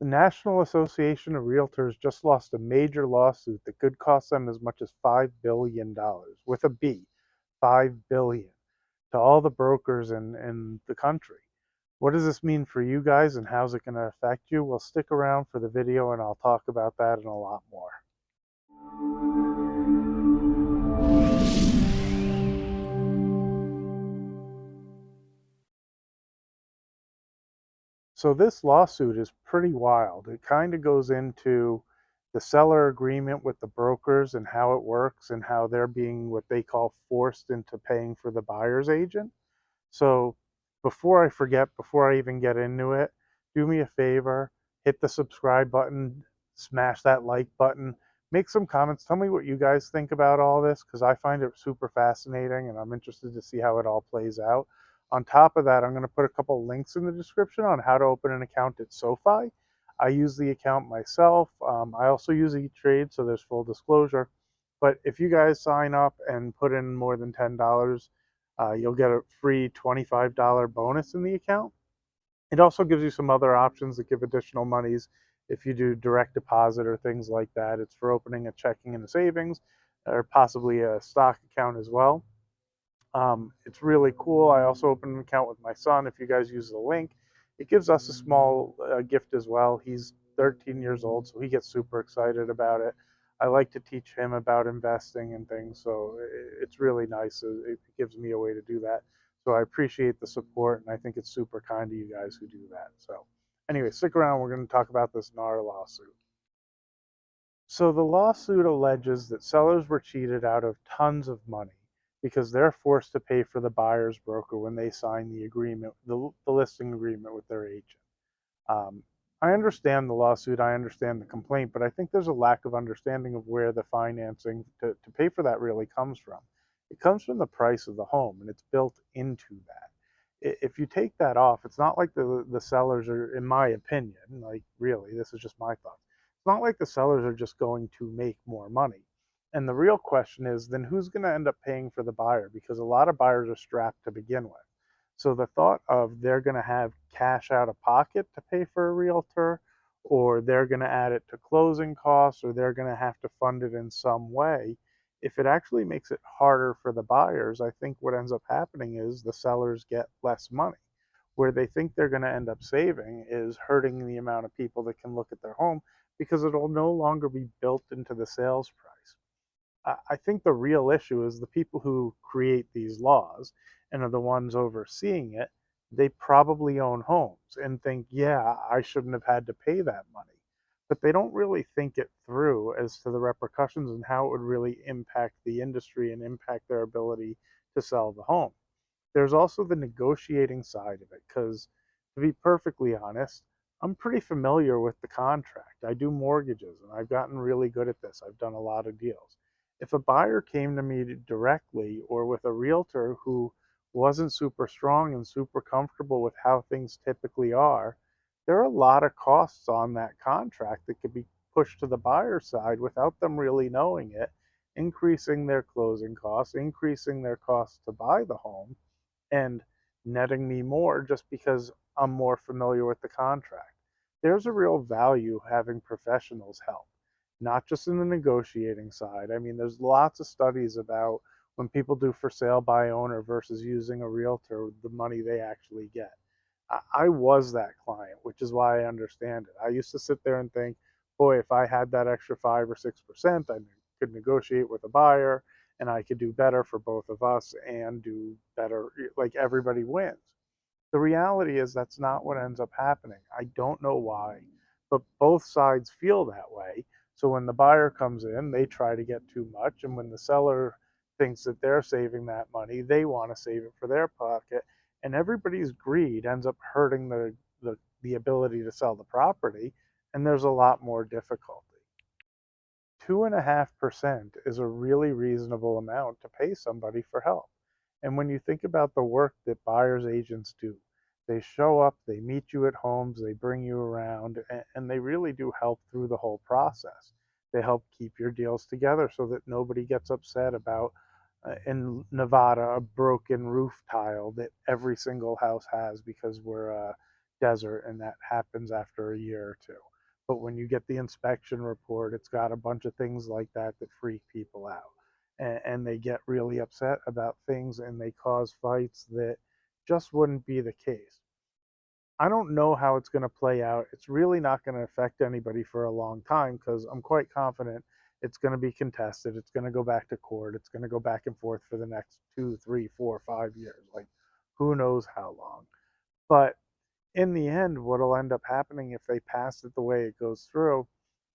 The National Association of Realtors just lost a major lawsuit that could cost them as much as $5 billion, with a B, 5 billion, to all the brokers in the country. What does this mean for you guys and how's it going to affect you? Well, stick around for the video and I'll talk about that and a lot more. So this lawsuit is pretty wild. It kind of goes into the seller agreement with the brokers and how it works and how they're being what they call forced into paying for the buyer's agent. So before I forget, before I even get into it, do me a favor, hit the subscribe button, smash that like button, make some comments. Tell me what you guys think about all this because I find it super fascinating and I'm interested to see how it all plays out. On top of that, I'm going to put a couple links in the description on how to open an account at Sofi. I use the account myself. I also use E-Trade, so there's full disclosure. But if you guys sign up and put in more than $10, you'll get a free $25 bonus in the account. It also gives you some other options that give additional monies if you do direct deposit or things like that. It's for opening a checking and a savings or possibly a stock account as well. It's really cool. I also opened an account with my son. If you guys use the link, it gives us a small gift as well. He's 13 years old, so he gets super excited about it. I like to teach him about investing and things, so it's really nice. It gives me a way to do that. So I appreciate the support, and I think it's super kind of you guys who do that. So, anyway, stick around. We're going to talk about this NAR lawsuit. So the lawsuit alleges that sellers were cheated out of tons of money because they're forced to pay for the buyer's broker when they sign the agreement, the listing agreement with their agent. Um, I understand the lawsuit, I understand the complaint, but I think there's a lack of understanding of where the financing to pay for that really comes from. It comes from the price of the home, and it's built into that. If you take that off, it's not like the sellers are, in my opinion, like really, this is just my thoughts. It's not like the sellers are just going to make more money. And the real question is then who's going to end up paying for the buyer? Because a lot of buyers are strapped to begin with. So the thought of they're going to have cash out of pocket to pay for a realtor, or they're going to add it to closing costs, or they're going to have to fund it in some way, if it actually makes it harder for the buyers, I think what ends up happening is the sellers get less money. Where they think they're going to end up saving is hurting the amount of people that can look at their home because it'll no longer be built into the sales price. I think the real issue is the people who create these laws and are the ones overseeing it. They probably own homes and think, yeah, I shouldn't have had to pay that money. But they don't really think it through as to the repercussions and how it would really impact the industry and impact their ability to sell the home. There's also the negotiating side of it because, to be perfectly honest, I'm pretty familiar with the contract. I do mortgages and I've gotten really good at this. I've done a lot of deals. If a buyer came to me directly or with a realtor who wasn't super strong and super comfortable with how things typically are, there are a lot of costs on that contract that could be pushed to the buyer's side without them really knowing it, increasing their closing costs, increasing their costs to buy the home, and netting me more just because I'm more familiar with the contract. There's a real value having professionals help, not just in the negotiating side. I mean, there's lots of studies about when people do for sale by owner versus using a realtor, the money they actually get. I was that client, which is why I understand it. I used to sit there and think, boy, if I had that extra 5 or 6%, I could negotiate with a buyer and I could do better for both of us and do better, like everybody wins. The reality is that's not what ends up happening. I don't know why, but both sides feel that way. So when the buyer comes in, they try to get too much. And when the seller thinks that they're saving that money, they want to save it for their pocket. And everybody's greed ends up hurting the ability to sell the property. And there's a lot more difficulty. 2.5% is a really reasonable amount to pay somebody for help. And when you think about the work that buyer's agents do, they show up, they meet you at homes, they bring you around, and they really do help through the whole process. They help keep your deals together so that nobody gets upset about, in Nevada, a broken roof tile that every single house has because we're desert, and that happens after a year or two. But when you get the inspection report, it's got a bunch of things like that that freak people out. And they get really upset about things and they cause fights that just wouldn't be the case. I don't know how it's going to play out. It's really not going to affect anybody for a long time because I'm quite confident it's going to be contested. It's going to go back to court. It's going to go back and forth for the next 2, 3, 4, 5 years. Like, who knows how long. But in the end, what'll end up happening if they pass it the way it goes through,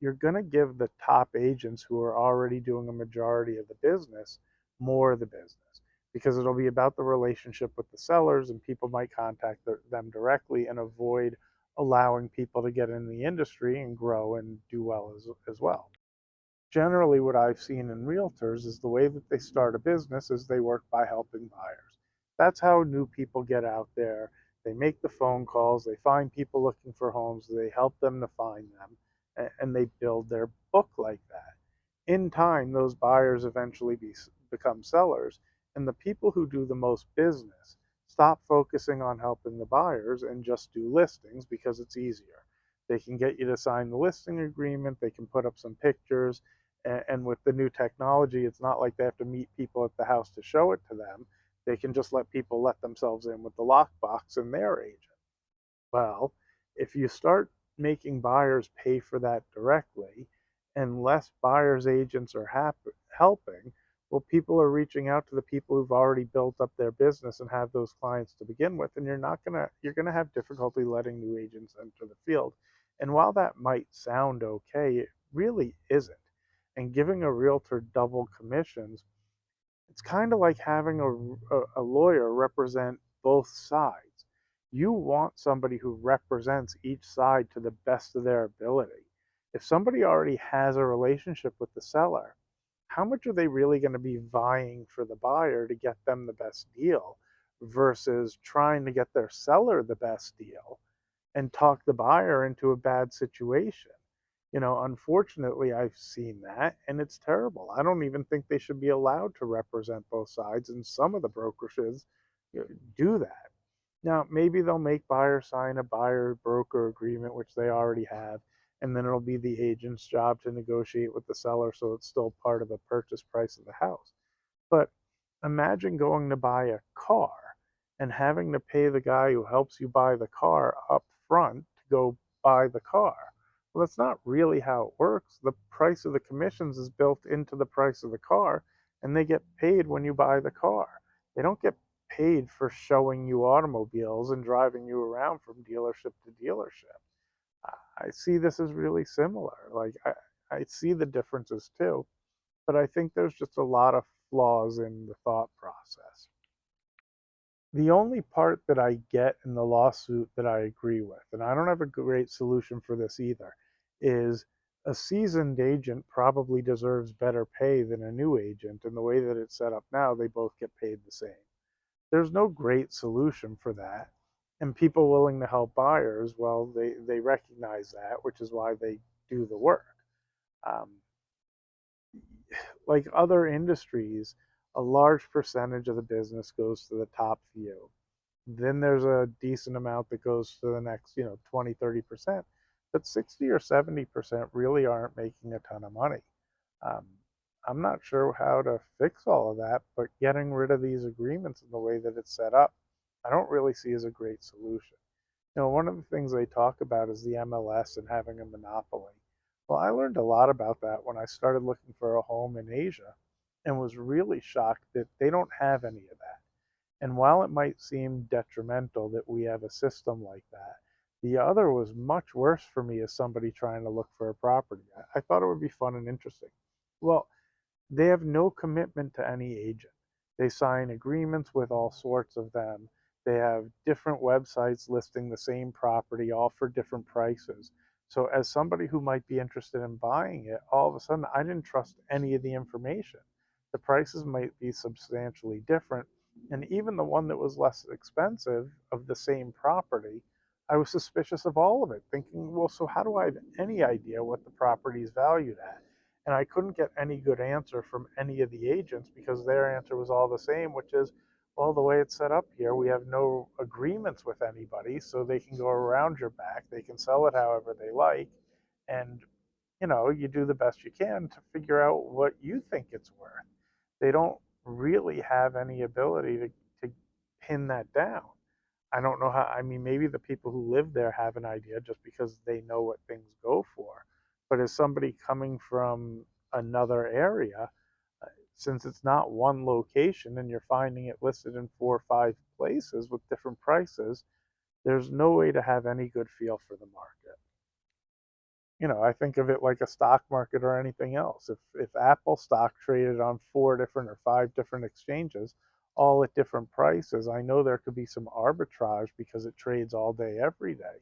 you're going to give the top agents who are already doing a majority of the business more of the business because it'll be about the relationship with the sellers and people might contact them directly and avoid allowing people to get in the industry and grow and do well as well. Generally, what I've seen in realtors is the way that they start a business is they work by helping buyers. That's how new people get out there. They make the phone calls, they find people looking for homes, they help them to find them, and they build their book like that. In time, those buyers eventually become sellers, and the people who do the most business stop focusing on helping the buyers and just do listings because it's easier. They can get you to sign the listing agreement, they can put up some pictures, and with the new technology, it's not like they have to meet people at the house to show it to them. They can just let people let themselves in with the lockbox and their agent. Well, if you start making buyers pay for that directly and less buyers agents are helping, well, people are reaching out to the people who've already built up their business and have those clients to begin with, and you're going to have difficulty letting new agents enter the field. And while that might sound okay, it really isn't. And giving a realtor double commissions, it's kind of like having a lawyer represent both sides. You want somebody who represents each side to the best of their ability. If somebody already has a relationship with the seller, how much are they really going to be vying for the buyer to get them the best deal versus trying to get their seller the best deal and talk the buyer into a bad situation? Unfortunately, I've seen that, and it's terrible. I don't even think they should be allowed to represent both sides, and some of the brokerages do that. Now, maybe they'll make buyers sign a buyer broker agreement, which they already have, and then it'll be the agent's job to negotiate with the seller so it's still part of the purchase price of the house. But imagine going to buy a car and having to pay the guy who helps you buy the car up front to go buy the car. Well, that's not really how it works. The price of the commissions is built into the price of the car, and they get paid when you buy the car. They don't get paid for showing you automobiles and driving you around from dealership to dealership. I see this as really similar. Like, I see the differences too, but I think there's just a lot of flaws in the thought process. The only part that I get in the lawsuit that I agree with, and I don't have a great solution for this either, is a seasoned agent probably deserves better pay than a new agent. And the way that it's set up now, they both get paid the same. There's no great solution for that. And people willing to help buyers, well, they recognize that, which is why they do the work. Um, like other industries, a large percentage of the business goes to the top few. Then there's a decent amount that goes to the next, 20, 30%. But 60 or 70% really aren't making a ton of money. Um, I'm not sure how to fix all of that, but getting rid of these agreements in the way that it's set up, I don't really see as a great solution. One of the things they talk about is the MLS and having a monopoly. Well, I learned a lot about that when I started looking for a home in Asia and was really shocked that they don't have any of that. And while it might seem detrimental that we have a system like that, the other was much worse for me as somebody trying to look for a property. I thought it would be fun and interesting. Well, they have no commitment to any agent. They sign agreements with all sorts of them. They have different websites listing the same property, all for different prices. So, as somebody who might be interested in buying it, all of a sudden I didn't trust any of the information. The prices might be substantially different. And even the one that was less expensive of the same property, I was suspicious of all of it, thinking, well, so how do I have any idea what the property is valued at? And I couldn't get any good answer from any of the agents because their answer was all the same, which is, Well, the way it's set up here, we have no agreements with anybody, so they can go around your back. They can sell it however they like, and you do the best you can to figure out what you think it's worth. They don't really have any ability to pin that down. I don't know how. I mean, maybe the people who live there have an idea just because they know what things go for. But as somebody coming from another area, since it's not one location and you're finding it listed in 4 or 5 places with different prices, there's no way to have any good feel for the market. I think of it like a stock market or anything else. If Apple stock traded on 4 different or 5 different exchanges, all at different prices, I know there could be some arbitrage because it trades all day, every day.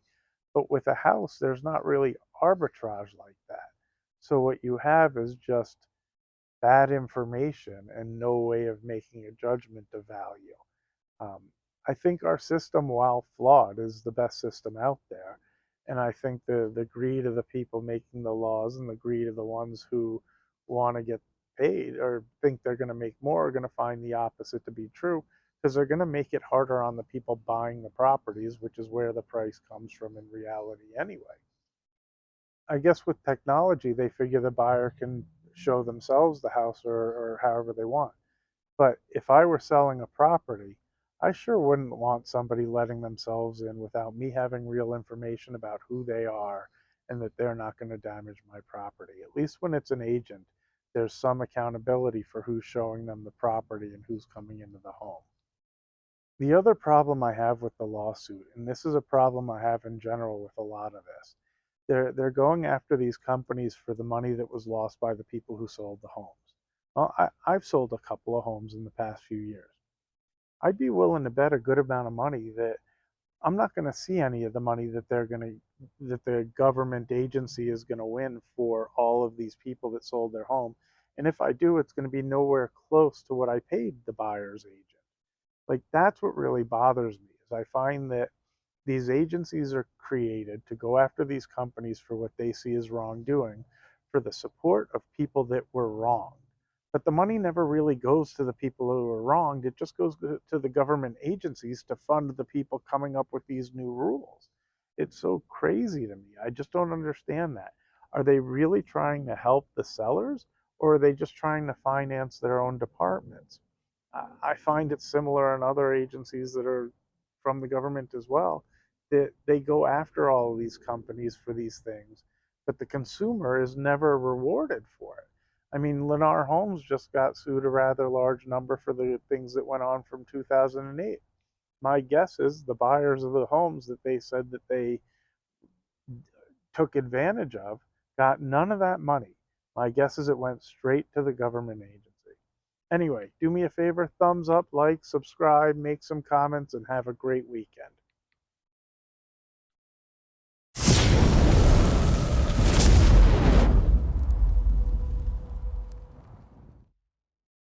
But with a house, there's not really arbitrage like that. So what you have is just bad information and no way of making a judgment of value. Um, I think our system, while flawed, is the best system out there. And I think the greed of the people making the laws and the greed of the ones who want to get paid or think they're going to make more are going to find the opposite to be true, because they're going to make it harder on the people buying the properties, which is where the price comes from in reality anyway. I guess with technology, they figure the buyer can show themselves the house or however they want. But if I were selling a property, I sure wouldn't want somebody letting themselves in without me having real information about who they are and that they're not going to damage my property. At least when it's an agent, there's some accountability for who's showing them the property and who's coming into the home. The other problem I have with the lawsuit, and this is a problem I have in general with a lot of this, they're going after these companies for the money that was lost by the people who sold the homes. Well, I've sold a couple of homes in the past few years. I'd be willing to bet a good amount of money that I'm not going to see any of the money that the government agency is going to win for all of these people that sold their home. And if I do, it's going to be nowhere close to what I paid the buyer's agent. Like, that's what really bothers me is I find that these agencies are created to go after these companies for what they see as wrongdoing, for the support of people that were wronged. But the money never really goes to the people who were wronged. It just goes to the government agencies to fund the people coming up with these new rules. It's so crazy to me. I just don't understand that. Are they really trying to help the sellers, or are they just trying to finance their own departments? I find it similar in other agencies that are from the government as well, that they go after all of these companies for these things, but the consumer is never rewarded for it. I mean, Lennar Homes just got sued a rather large number for the things that went on from 2008. My guess is the buyers of the homes that they said that they took advantage of got none of that money. My guess is it went straight to the government agency. Anyway, do me a favor, thumbs up, like, subscribe, make some comments, and have a great weekend.